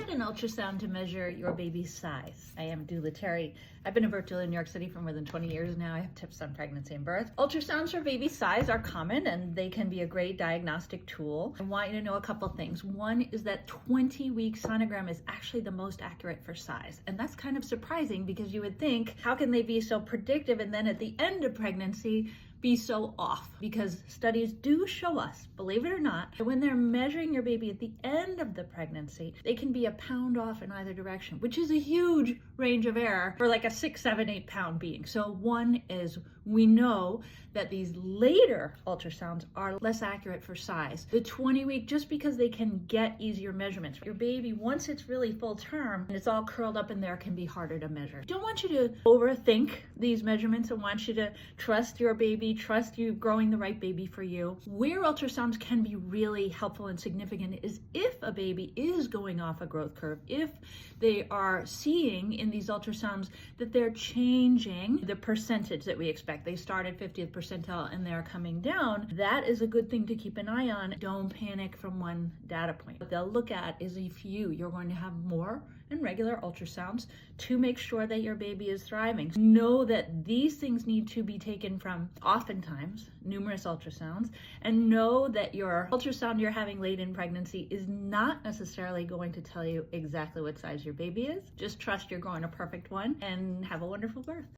it an ultrasound to measure your baby's size? I am doula Terry. I've been a birth doula in New York City for more than 20 years now. I have tips on pregnancy and birth. Ultrasounds for baby size are common and they can be a great diagnostic tool. I want you to know a couple things. One is that 20-week sonogram is actually the most accurate for size. And that's kind of surprising because you would think, how can they be so predictive and then at the end of pregnancy be so off? Because studies do show us, believe it or not, that when they're measuring your baby at the end of the pregnancy, they can be a pound off in either direction, which is a huge range of error for like a 6, 7, 8 pound being. So one is, we know that these later ultrasounds are less accurate for size. The 20-week, just because they can get easier measurements. Your baby, once it's really full term and it's all curled up in there, can be harder to measure. Don't want you to overthink these measurements. I want you to trust your baby, trust you growing the right baby for you. Where ultrasounds can be really helpful and significant is if a baby is going off a growth curve, if they are seeing in these ultrasounds that they're changing the percentage that we expect. They start at 50th percentile and they're coming down. That is a good thing to keep an eye on. Don't panic from one data point. What they'll look at is if you're going to have more and regular ultrasounds to make sure that your baby is thriving. Know that these things need to be taken from oftentimes numerous ultrasounds, and know that your ultrasound you're having late in pregnancy is not necessarily going to tell you exactly what size your baby is. Just trust you're growing a perfect one and have a wonderful birth.